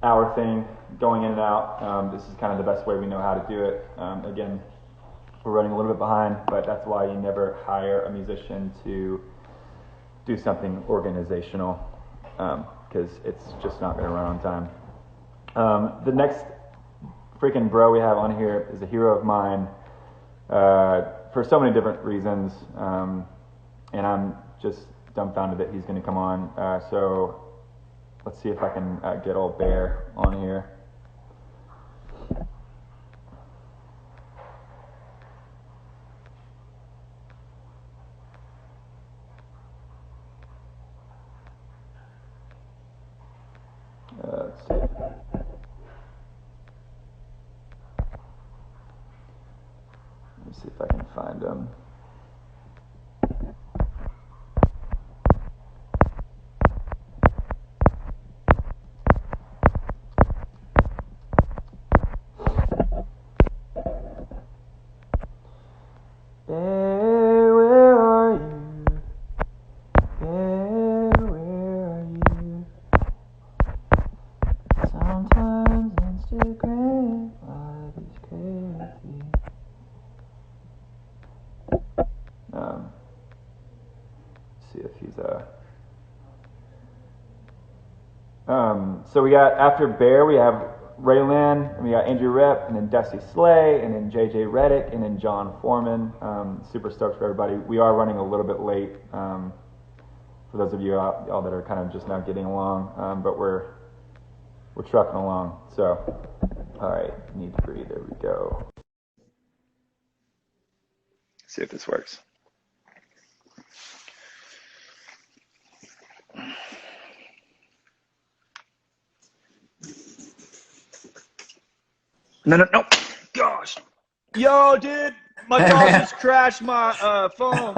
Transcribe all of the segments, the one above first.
hour thing, going in and out. This is kind of the best way we know how to do it. Again, we're running a little bit behind, but that's why you never hire a musician to do something organizational, because it's just not going to run on time. The next freaking bro we have on here is a hero of mine for so many different reasons, and I'm just dumbfounded that he's going to come on. So let's see if I can get old Bear on here. Let's see. Let me see if I can find him. Bear, where are you? Bear, where are you? Sometimes Instagram live is crazy. See if he's so we got, after Bear, we have Raylan, and we got Andrew Rep, and then Dusty Slay, and then JJ Reddick, and then John Foreman. Super stoked for everybody. We are running a little bit late, for those of you all that are kind of just now getting along, but we're trucking along. So, all right, need to breathe. There we go. See if this works. No. Gosh. Yo, dude. My dog just crashed my phone.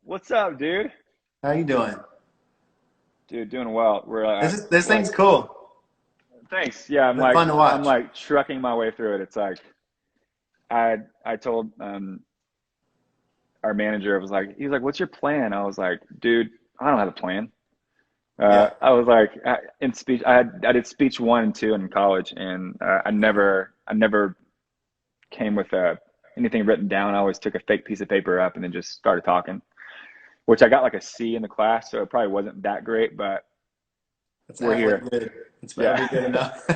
What's up, dude? How you doing? Dude, doing well. We're This thing's cool. Thanks. Yeah, It's fun to watch. I'm like trucking my way through it. It's like I told our manager, he was like, "What's your plan?" I was like, "Dude, I don't have a plan." Yeah. I was like, in speech, I did speech 1 and 2 in college, and I never came with anything written down. I always took a fake piece of paper up and then just started talking, which I got like a C in the class, so it probably wasn't that great, but It's we're here. good. It's Yeah. probably good enough.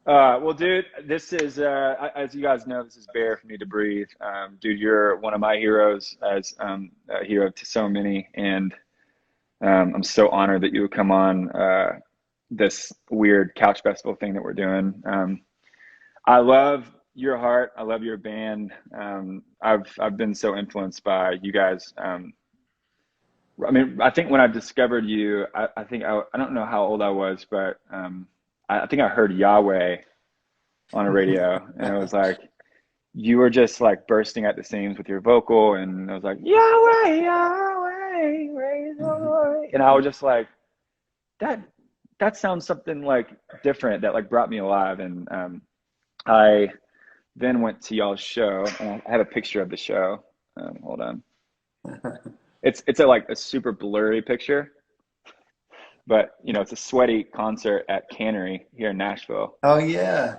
Well, dude, this is, as you guys know, this is Bear from Need to Breathe. Dude, you're one of my heroes, as a hero to so many, and I'm so honored that you would come on this weird couch festival thing that we're doing. I love your heart. I love your band. I've been so influenced by you guys. I mean, I think when I discovered you, I think I don't know how old I was, but I think I heard Yahweh on a radio, and it was like you were just like bursting at the seams with your vocal, and I was like, Yahweh, Yahweh, praise the Lord. And I was just like, that sounds something like different, that like brought me alive. And I then went to y'all's show, and I have a picture of the show. Hold on. It's like a super blurry picture, but it's a sweaty concert at Cannery here in Nashville. Oh yeah.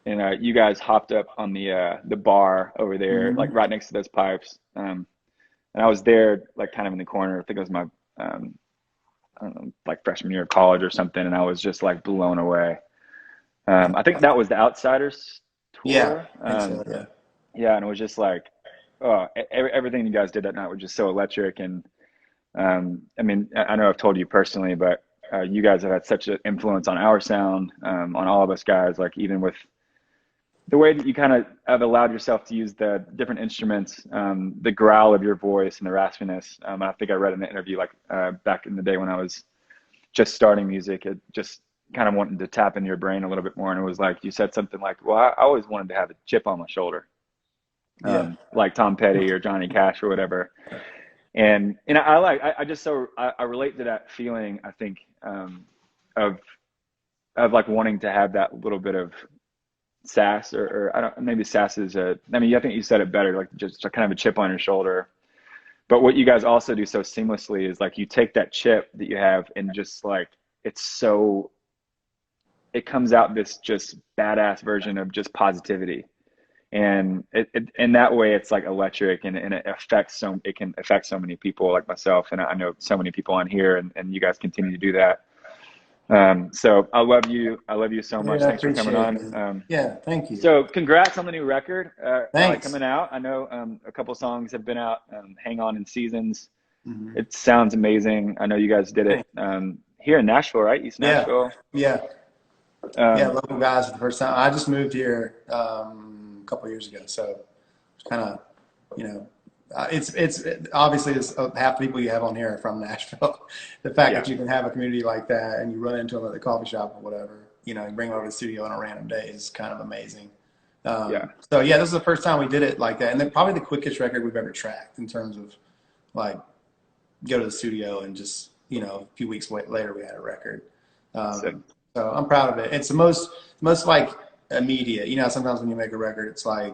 And you guys hopped up on the bar over there, like right next to those pipes. And I was there, like kind of in the corner. I think it was my, I don't know, like freshman year of college or something. And I was just like blown away. I think that was the Outsiders tour. Yeah. I think so, yeah. Yeah, and it was just like, everything you guys did that night was just so electric. And I mean, I know I've told you personally, but you guys have had such an influence on our sound, on all of us guys, like even with the way that you kind of have allowed yourself to use the different instruments, the growl of your voice and the raspiness. I think I read in the interview, like back in the day when I was just starting music, it just kind of wanted to tap into your brain a little bit more. And it was like, you said something like, well, I always wanted to have a chip on my shoulder, like Tom Petty or Johnny Cash or whatever. And I relate to that feeling, I think, of like wanting to have that little bit of sass, or I don't, maybe sass is I think you said it better, like just kind of a chip on your shoulder. But what you guys also do so seamlessly is like you take that chip that you have and just like it's so it comes out this just badass version of just positivity. And in that way it's like electric and it can affect so many people like myself. And I know so many people on here and you guys continue to do that. So I love you so much. Yeah, I Thanks for coming appreciate on. it. Yeah, thank you. So congrats on the new record, Thanks. coming out. I know, a couple songs have been out, Hang On in Seasons. Hmm. It sounds amazing. I know you guys did it, Thanks. here in Nashville, right? East Yeah, Nashville. yeah, yeah. Um, Local guys for the first time. I just moved here a couple of years ago, so it's kind of, you know, obviously it's half the people you have on here are from Nashville. The fact yeah, that you can have a community like that and you run into them at the coffee shop or whatever, you know, and bring them over to the studio on a random day is kind of amazing. yeah, So yeah, this is the first time we did it like that, and then probably the quickest record we've ever tracked in terms of like go to the studio and just, you know, a few weeks later we had a record. sick. So I'm proud of it. It's the most like immediate. You know, sometimes when you make a record, it's like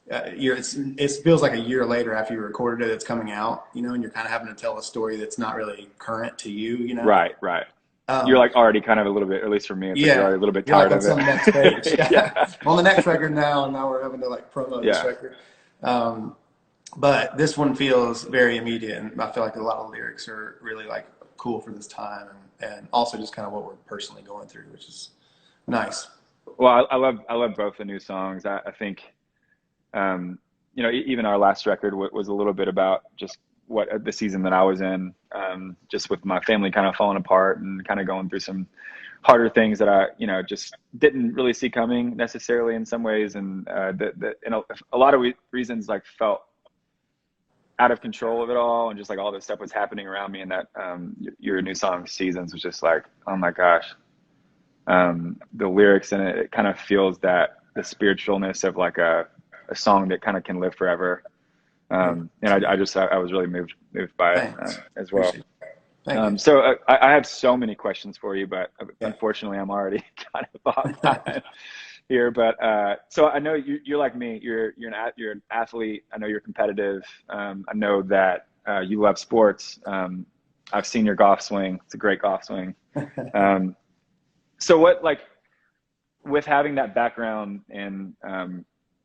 it feels like a year later after you recorded it, it's coming out. You know, and you're kind of having to tell a story that's not really current to you. You know. Right, right. You're Um, like already kind of a little bit, at least for me, it's like you're yeah, already a little bit you're like tired on of some next page. it. Yeah, Yeah, I'm on the next record now, and now we're having to like promo this yeah. record. Um, but this one feels very immediate, and I feel like a lot of lyrics are really like cool for this time, and also just kind of what we're personally going through, which is nice. Well, I love both the new songs. I think, you know, even our last record was a little bit about just what the season that I was in, just with my family kind of falling apart and kind of going through some harder things that I, you know, just didn't really see coming necessarily in some ways. And that in a lot of reasons, like felt out of control of it all. And just like all this stuff was happening around me. And that your new song Seasons was just like, oh my gosh, the lyrics in it, it kind of feels that the spiritualness of like a song that kind of can live forever. And I was really moved by it Thanks. as well. Appreciate it. Thank you. So I have so many questions for you, but Yeah. unfortunately I'm already kind of off time here. But so I know you're like me. You're an athlete. I know you're competitive. I know that you love sports. I've seen your golf swing. It's a great golf swing. Um, so what like with having that background and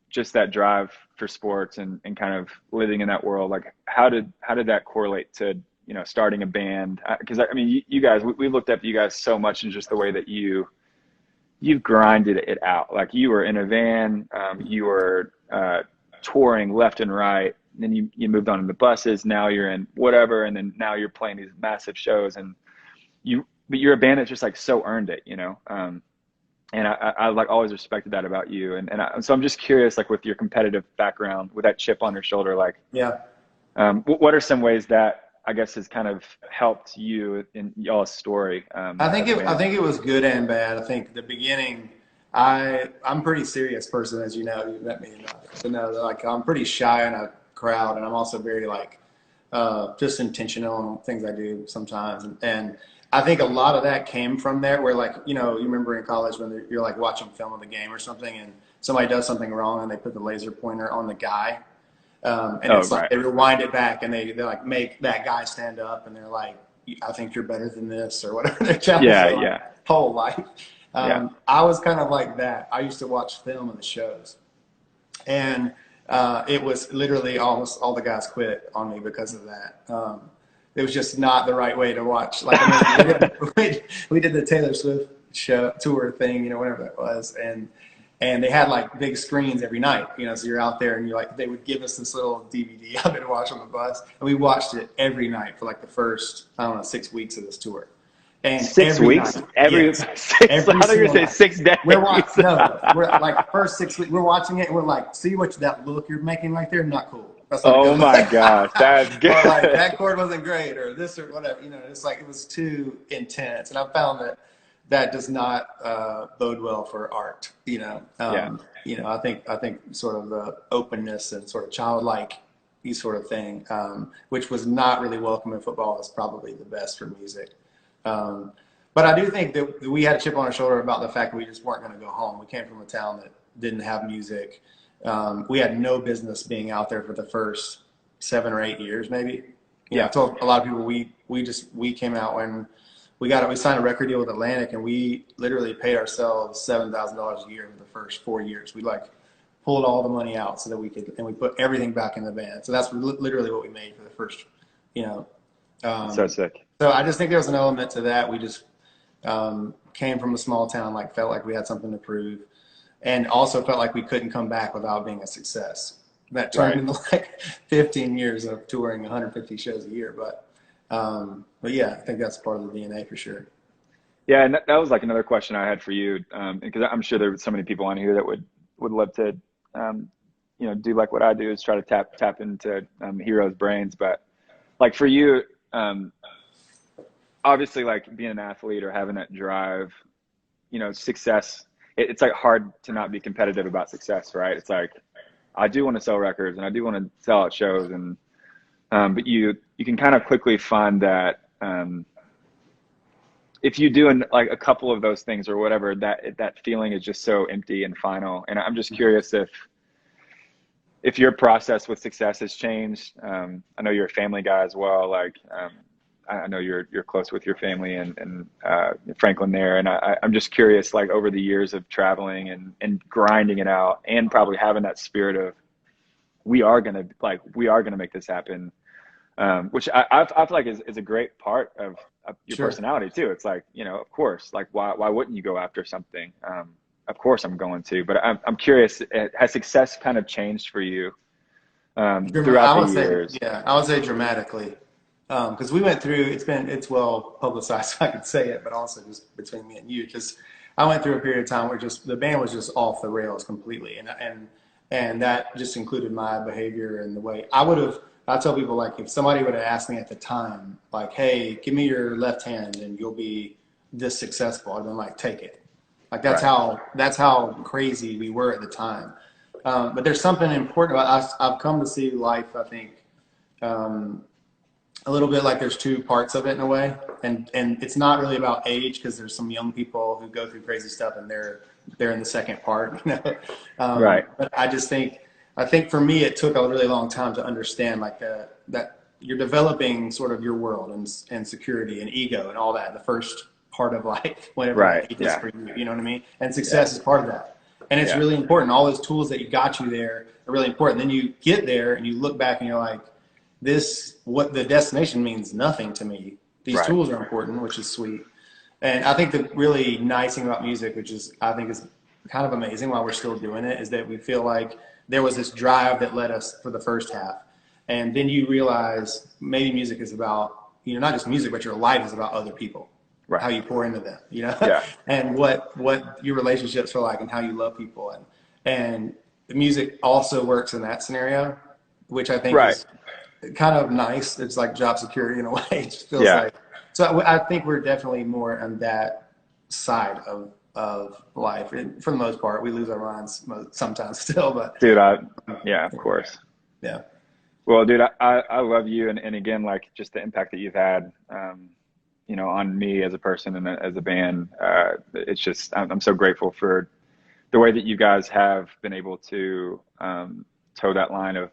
just that drive for sports and kind of living in that world, like how did that correlate to, you know, starting a band? Because I mean, you guys, we looked up to you guys so much in just the way that you've grinded it out. Like you were in a van, you were touring left and right. And then you moved on to the buses. Now you're in whatever, and then now you're playing these massive shows. And but you're a band that just like so earned it, you know. And I like always respected that about you. So I'm just curious, like with your competitive background, with that chip on your shoulder, like, Yeah. what are some ways that I guess has kind of helped you in y'all's story? I think it was good and bad. I think the beginning, I'm a pretty serious person, as you know. You met me enough to know that like I'm pretty shy in a crowd, and I'm also very like just intentional on things I do sometimes. And I think a lot of that came from there, where like, you know, you remember in college when you're like watching film of the game or something, and somebody does something wrong, and they put the laser pointer on the guy. And Oh, it's like right. they rewind it back and they like make that guy stand up and they're like, I think you're better than this or whatever their challenge Yeah, their like, yeah, whole life. yeah. I was kind of like that. I used to watch film of the shows, and it was literally almost all the guys quit on me because of that. It was just not the right way to watch. Like I mean, we did the Taylor Swift show tour thing, you know, whatever that was, and they had like big screens every night, you know, so you're out there and you're like, they would give us this little DVD of it to watch on the bus, and we watched it every night for like the first, I don't know, 6 weeks of this tour. And 6 weeks, night, every yes, six. every I thought you were single gonna night. say 6 days. We're watching, no, we're like first 6 weeks, we're watching it and we're like, see what that look you're making right there? Not cool. That's not Oh good. my gosh, that's good. Or like that chord wasn't great, or this or whatever. You know, it's like it was too intense, and I found that does not bode well for art. Yeah, You know, I think sort of the openness and sort of childlike sort of thing, which was not really welcome in football, is probably the best for music. But I do think that we had a chip on our shoulder about the fact that we just weren't going to go home. We came from a town that didn't have music. We had no business being out there for the first 7 or 8 years, maybe. You know, I Yeah. told a lot of people we came out when we signed a record deal with Atlantic, and we literally paid ourselves $7,000 a year for the first 4 years. We like pulled all the money out so that and we put everything back in the band. So that's literally what we made for the first, you know. It's so sick. So I just think there was an element to that. We just came from a small town, like felt like we had something to prove, and also felt like we couldn't come back without being a success. That turned into like 15 years of touring 150 shows a year. But yeah, I think that's part of the DNA for sure. Yeah, and that was like another question I had for you, because I'm sure there were so many people on here that would love to, do like what I do, is try to tap into heroes' brains. But like for you, obviously, like being an athlete or having that drive, success. It's like hard to not be competitive about success, right? It's like I do want to sell records and I do want to sell out shows, and but you can kind of quickly find that. If you do like a couple of those things or whatever, that feeling is just so empty and final. And I'm just curious if your process with success has changed. I know you're a family guy as well. Like, I know you're close with your family and Franklin there. And I'm just curious, like over the years of traveling and grinding it out, and probably having that spirit of, we are going to make this happen. Which I feel like is a great part of your Sure. personality too. It's like, of course, like why wouldn't you go after something? Of course I'm going to, but I'm curious, has success kind of changed for you throughout I the would say, years? yeah, I would say dramatically. Because we went through, it's well publicized, so I could say it, but also just between me and you, because I went through a period of time where the band was just off the rails completely, and that just included my behavior and the way I tell people, like, if somebody would have asked me at the time, like, hey, give me your left hand and you'll be this successful, I'd been like, take it. Like Right. that's how crazy we were at the time. But there's something important about us. I've come to see life, I think, um, a little bit like there's two parts of it in a way, and it's not really about age, because there's some young people who go through crazy stuff and they're in the second part, Right. But I think for me it took a really long time to understand, like, that you're developing sort of your world and security and ego and all that in the first part of life, whatever Right. that age is Yeah. for you, you know what I mean? And Yeah. success is part of that. And it's Yeah. really important. All those tools that got you there are really important. Then you get there and you look back and you're like, what the destination means nothing to me. These Right. tools are important, which is sweet. And I think the really nice thing about music, which I think is kind of amazing while we're still doing it, is that we feel like there was this drive that led us for the first half. And then you realize maybe music is about, not just music, but your life is about other people, Right. how you pour into them, Yeah. and what your relationships are like and how you love people. And the music also works in that scenario, which I think Right. is kind of nice. It's like job security in a way. It just feels Yeah. like, so I think we're definitely more on that side of life. And for the most part, we lose our minds sometimes still, but Dude, yeah, of course. yeah. Well, dude, I love you. And again, like just the impact that you've had, on me as a person and as a band. It's just, I'm so grateful for the way that you guys have been able to toe that line of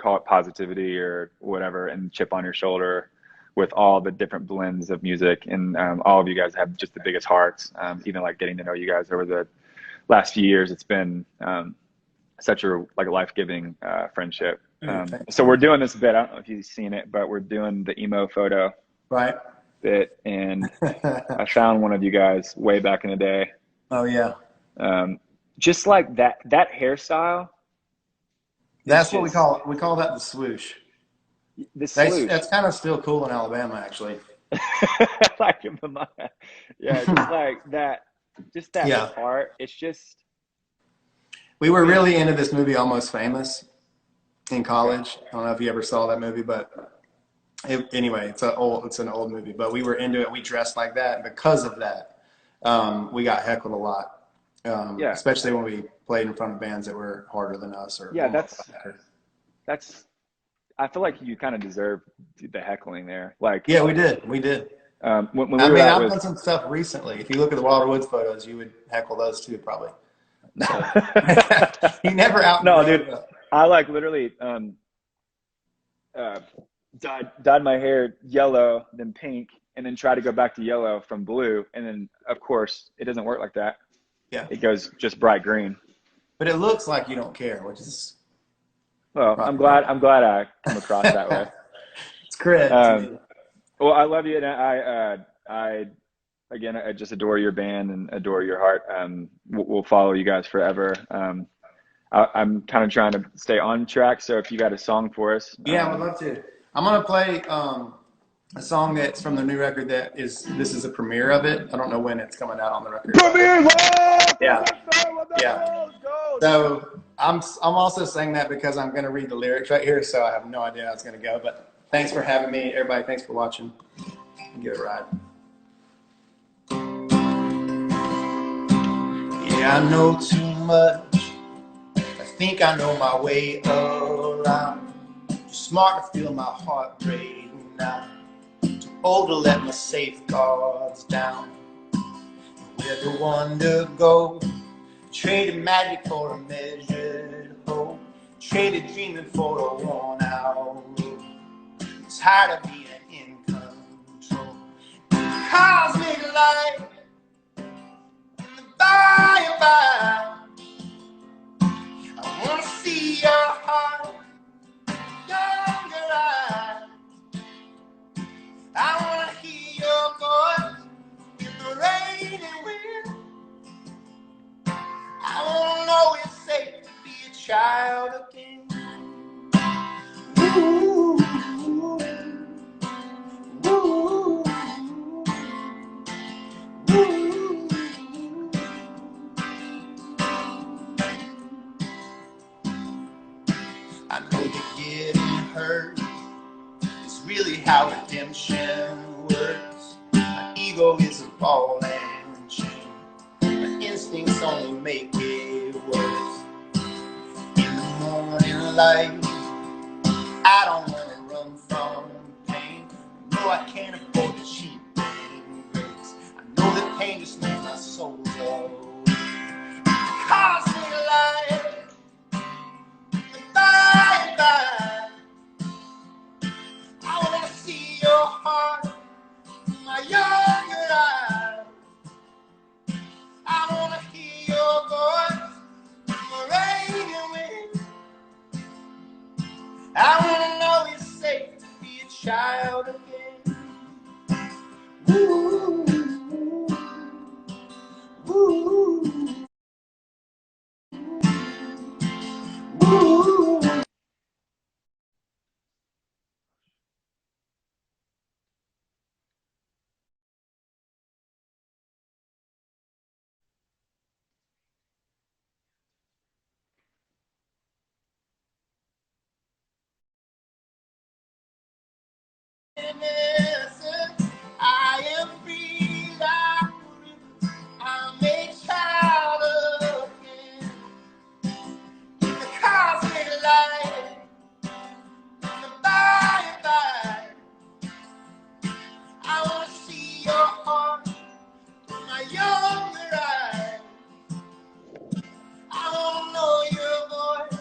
call it positivity or whatever, and chip on your shoulder with all the different blends of music. And all of you guys have just the biggest hearts. Even like getting to know you guys over the last few years, it's been such a life-giving friendship. So we're doing this bit. I don't know if you've seen it, but we're doing the emo photo Right. bit, and I found one of you guys way back in the day. Oh yeah. Just like that hairstyle. That's what we call that the swoosh. The swoosh. That's kind of still cool in Alabama, actually. Like, yeah, just like that, just that Yeah. part. It's just, We were really into this movie, Almost Famous, in college. I don't know if you ever saw that movie, but anyway, it's an old movie. But we were into it. We dressed like that, and because of that, we got heckled a lot. Yeah. Especially when we played in front of bands that were harder than us, or Yeah, almost better. that's, I feel like you kind of deserve the heckling there. Like, Yeah, we did. when we I were mean, out I've with, done some stuff recently. If you look at the Wilder Woods photos, you would heckle those too, probably. So, you never out. no, dude, I like literally, uh, dyed my hair yellow, then pink, and then try to go back to yellow from blue, and then of course it doesn't work like that. Yeah. It goes just bright green. But it looks like you don't care, which is Well, probably I'm glad I come across that way. right. It's credit to Um, me. well, I love you, and I again, I just adore your band and adore your heart. We'll follow you guys forever. I'm kind of trying to stay on track, so if you got a song for us, Yeah, I would love to. I'm gonna play a song that's from the new record that is this is a premiere of it. I don't know when it's coming out on the record. Premiere love! Yeah. Yeah. Go! So I'm also saying that because I'm gonna read the lyrics right here, so I have no idea how it's gonna go. But thanks for having me, everybody. Thanks for watching. Give it a ride. Yeah, I know too much. I think I know my way around. Too smart to feel my heart break now. Too old to let my safeguards down. Where the wonder go? Traded magic for a measured hope. Traded dreaming for a worn out road. It's hard to be in control. Cosmic light in the by and by. I wanna see your heart, younger eyes. I wanna hear your voice in the rain and wind. I wanna know it's safe to be a child again. Ooh, ooh, ooh, ooh. I know you're getting hurt. It's really how redemption works. My ego is a ball and chain. My instincts only make it worse. In the morning light, I don't want to run from pain. No, I can't afford the cheap grace. I know that pain just makes my soul go. Cosmic light, bye bye. I want to see your heart, my younger eyes. I want to hear your voice, the rain and wind. I want to know it's safe to be a child again. Ooh, ooh, ooh, ooh. Innocence, I am free like a river. I'm a child again. In the cosmic light, in the by and by. I want to see your heart, my younger eyes. I want to know your voice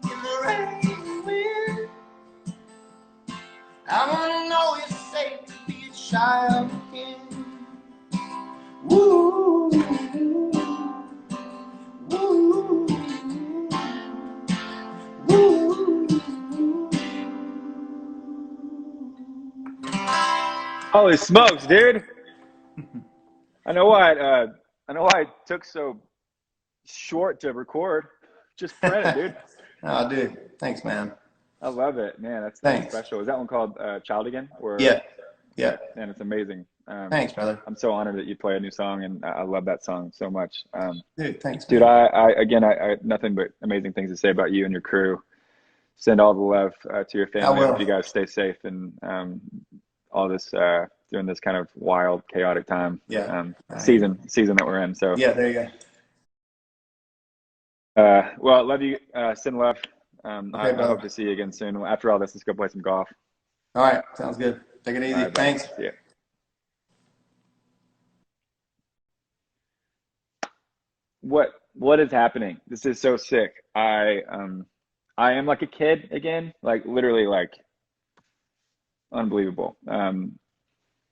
in the rain and wind. I want to know it's safe to be a child again. Ooh, ooh, ooh. Holy smokes, dude! I know why it took so short to record. Just print it, dude. Oh, dude. Thanks, man. I love it, man. That's Thanks. special. Is that one called Child Again? Or Yeah. Yeah. man, it's amazing. Thanks, brother. I'm so honored that you play a new song, and I love that song so much. Dude, thanks, Dude, man. I have nothing but amazing things to say about you and your crew. Send all the love to your I family. I hope you will. guys stay safe and all this during this kind of wild, chaotic time Yeah. season that we're in. So, Yeah, there you go. well, love you. Send love. Okay, I hope brother. to see you again soon. After all this, let's go play some golf. All right. Sounds good. Take it All easy. right, buddy. Thanks. See ya. What is happening? This is so sick. I am like a kid again, like literally like unbelievable.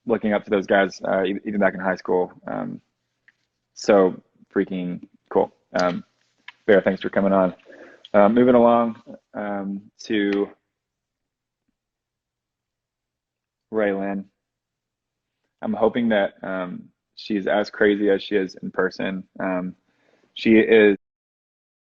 Looking up to those guys, even back in high school. So freaking cool. Bear, thanks for coming on. Moving along to Raylan. I'm hoping that she's as crazy as she is in person. She is